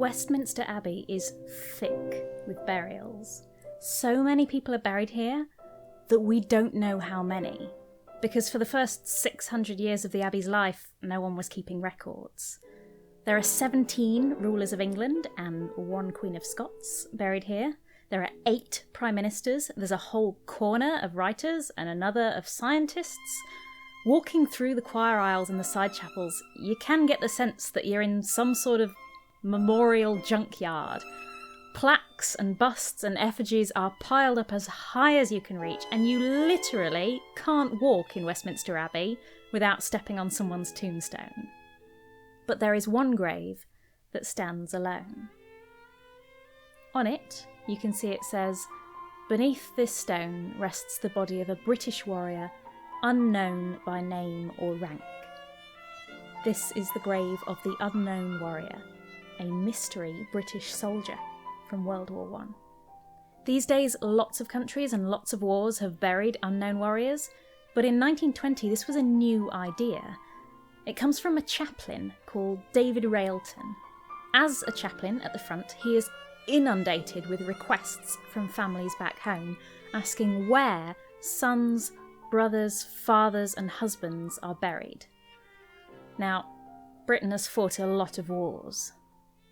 Westminster Abbey is thick with burials. So many people are buried here that we don't know how many, because for the first 600 years of the Abbey's life, no one was keeping records. There are 17 rulers of England and 1 Queen of Scots buried here. There are 8 prime ministers. There's a whole corner of writers and another of scientists. Walking through the choir aisles and the side chapels, you can get the sense that you're in some sort of memorial junkyard. Plaques and busts and effigies are piled up as high as you can reach, and you literally can't walk in Westminster Abbey without stepping on someone's tombstone. But there is one grave that stands alone. On it, you can see it says, "Beneath this stone rests the body of a British warrior, unknown by name or rank." This is the grave of the unknown warrior, a mystery British soldier from World War I. These days, lots of countries and lots of wars have buried unknown warriors, but in 1920 this was a new idea. It comes from a chaplain called David Railton. As a chaplain at the front, he is inundated with requests from families back home asking where sons, brothers, fathers and husbands are buried. Now, Britain has fought a lot of wars,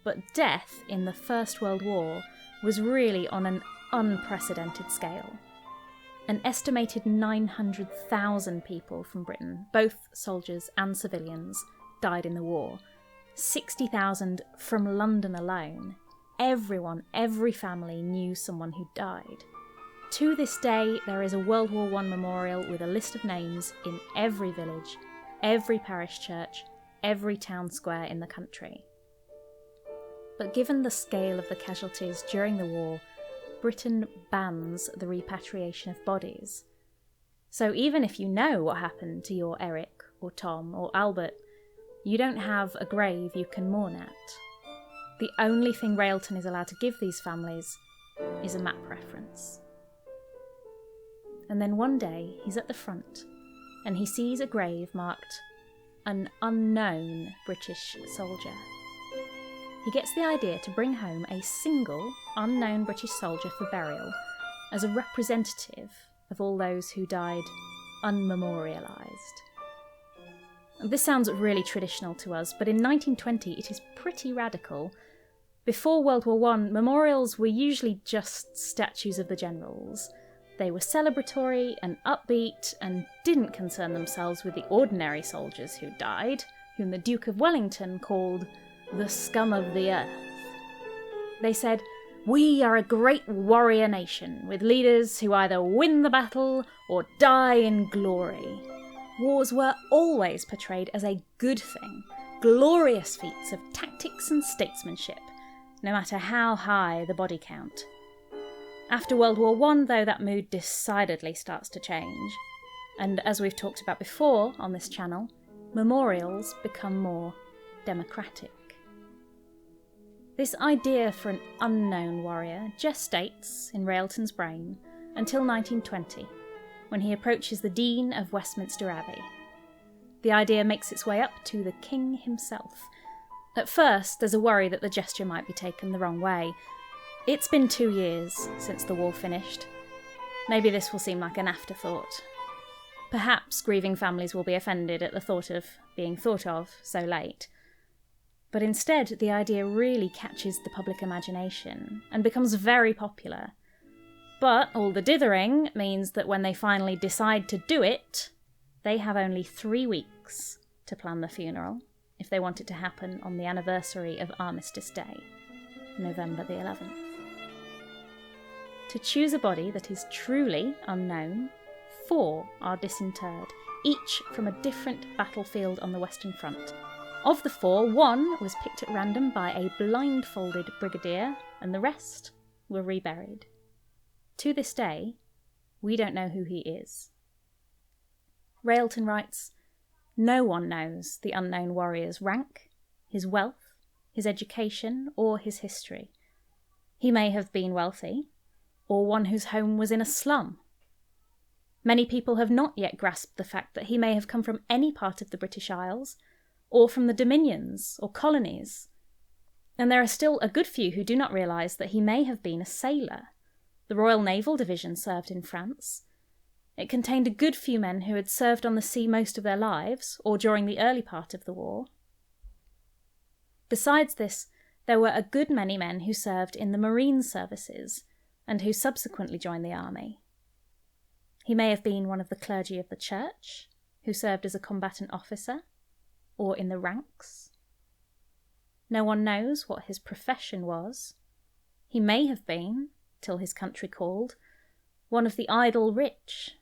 but death in the First World War was really on an unprecedented scale. An estimated 900,000 people from Britain, both soldiers and civilians, died in the war. 60,000 from London alone. Everyone, every family knew someone who died. To this day, there is a World War I memorial with a list of names in every village, every parish church, every town square in the country. But given the scale of the casualties during the war, Britain bans the repatriation of bodies. So even if you know what happened to your Eric or Tom or Albert, you don't have a grave you can mourn at. The only thing Railton is allowed to give these families is a map reference. And then one day he's at the front and he sees a grave marked "An unknown British soldier." He gets the idea to bring home a single unknown British soldier for burial as a representative of all those who died unmemorialised. This sounds really traditional to us, but in 1920 it is pretty radical. Before World War I, memorials were usually just statues of the generals. They were celebratory and upbeat and didn't concern themselves with the ordinary soldiers who died, whom the Duke of Wellington called the scum of the earth. They said, "We are a great warrior nation, with leaders who either win the battle or die in glory." Wars were always portrayed as a good thing, glorious feats of tactics and statesmanship, no matter how high the body count. After World War I, though, that mood decidedly starts to change. And as we've talked about before on this channel, memorials become more democratic. This idea for an unknown warrior gestates in Railton's brain until 1920, when he approaches the Dean of Westminster Abbey. The idea makes its way up to the King himself. At first, there's a worry that the gesture might be taken the wrong way. It's been 2 years since the war finished. Maybe this will seem like an afterthought. Perhaps grieving families will be offended at the thought of being thought of so late. But instead, the idea really catches the public imagination and becomes very popular. But all the dithering means that when they finally decide to do it, they have only 3 weeks to plan the funeral if they want it to happen on the anniversary of Armistice Day, November the 11th. To choose a body that is truly unknown, 4 are disinterred, each from a different battlefield on the Western Front. Of the 4, 1 was picked at random by a blindfolded brigadier, and the rest were reburied. To this day, we don't know who he is. Railton writes, "No one knows the unknown warrior's rank, his wealth, his education, or his history. He may have been wealthy, or one whose home was in a slum. Many people have not yet grasped the fact that he may have come from any part of the British Isles, or from the Dominions or colonies. And there are still a good few who do not realise that he may have been a sailor. The Royal Naval Division served in France. It contained a good few men who had served on the sea most of their lives, or during the early part of the war. Besides this, there were a good many men who served in the marine services, and who subsequently joined the army. He may have been one of the clergy of the church, who served as a combatant officer, or in the ranks. No one knows what his profession was. He may have been, till his country called, one of the idle rich.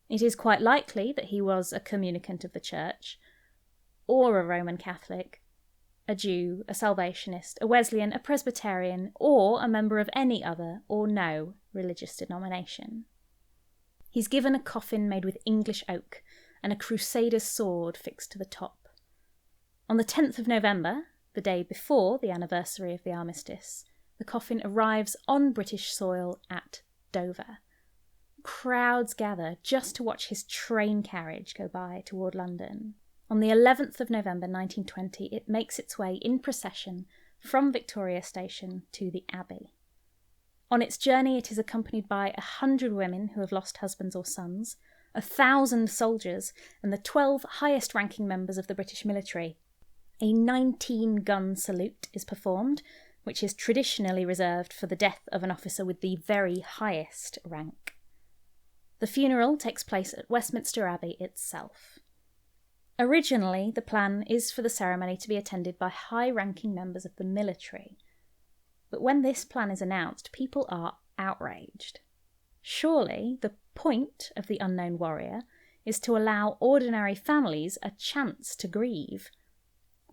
It is quite likely that he was a communicant of the church, or a Roman Catholic, a Jew, a Salvationist, a Wesleyan, a Presbyterian, or a member of any other or no religious denomination. He's given a coffin made with English oak and a crusader's sword fixed to the top. On the 10th of November, the day before the anniversary of the armistice, the coffin arrives on British soil at Dover. Crowds gather just to watch his train carriage go by toward London. On the 11th of November 1920, it makes its way in procession from Victoria Station to the Abbey. On its journey, it is accompanied by 100 women who have lost husbands or sons, 1,000 soldiers, and the 12 highest-ranking members of the British military. A 19-gun salute is performed, which is traditionally reserved for the death of an officer with the very highest rank. The funeral takes place at Westminster Abbey itself. Originally, the plan is for the ceremony to be attended by high-ranking members of the military. But when this plan is announced, people are outraged. Surely, the point of the unknown warrior is to allow ordinary families a chance to grieve.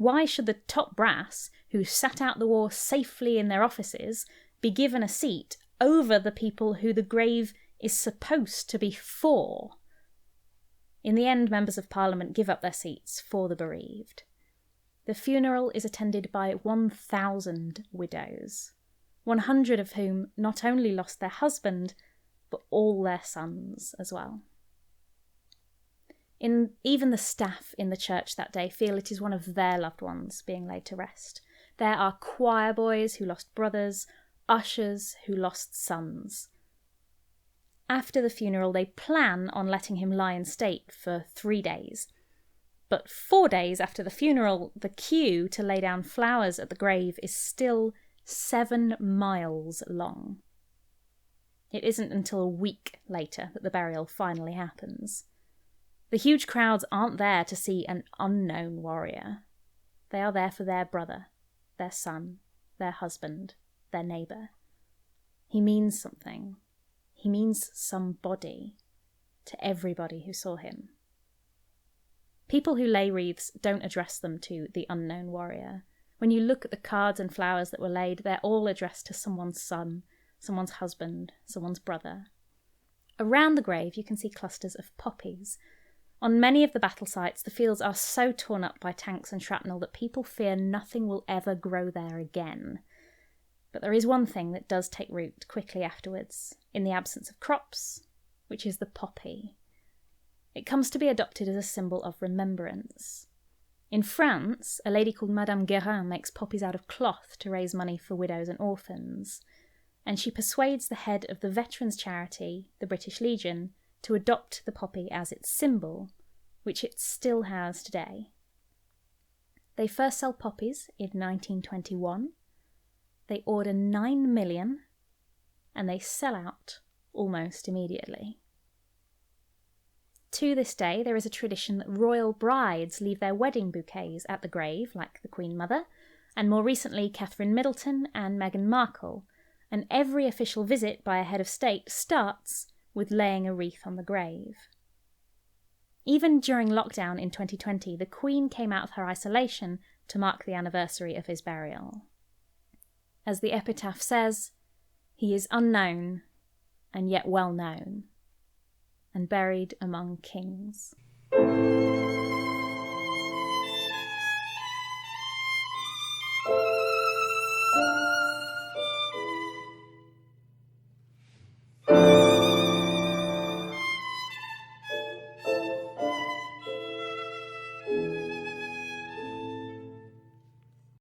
Why should the top brass, who sat out the war safely in their offices, be given a seat over the people who the grave is supposed to be for? In the end, members of Parliament give up their seats for the bereaved. The funeral is attended by 1,000 widows, 100 of whom not only lost their husband, but all their sons as well. Even the staff in the church that day feel it is one of their loved ones being laid to rest. There are choir boys who lost brothers, ushers who lost sons. After the funeral, they plan on letting him lie in state for 3 days. But 4 days after the funeral, the queue to lay down flowers at the grave is still 7 miles long. It isn't until a week later that the burial finally happens. The huge crowds aren't there to see an unknown warrior. They are there for their brother, their son, their husband, their neighbour. He means something. He means somebody to everybody who saw him. People who lay wreaths don't address them to the unknown warrior. When you look at the cards and flowers that were laid, they're all addressed to someone's son, someone's husband, someone's brother. Around the grave, you can see clusters of poppies. On many of the battle sites, the fields are so torn up by tanks and shrapnel that people fear nothing will ever grow there again. But there is one thing that does take root quickly afterwards, in the absence of crops, which is the poppy. It comes to be adopted as a symbol of remembrance. In France, a lady called Madame Guérin makes poppies out of cloth to raise money for widows and orphans, and she persuades the head of the veterans' charity, the British Legion, to adopt the poppy as its symbol, which it still has today. They first sell poppies in 1921. They order 9 million, and they sell out almost immediately. To this day, there is a tradition that royal brides leave their wedding bouquets at the grave, like the Queen Mother, and more recently Catherine Middleton and Meghan Markle, and every official visit by a head of state starts with laying a wreath on the grave. Even during lockdown in 2020, the Queen came out of her isolation to mark the anniversary of his burial. As the epitaph says, he is unknown and yet well known, and buried among kings.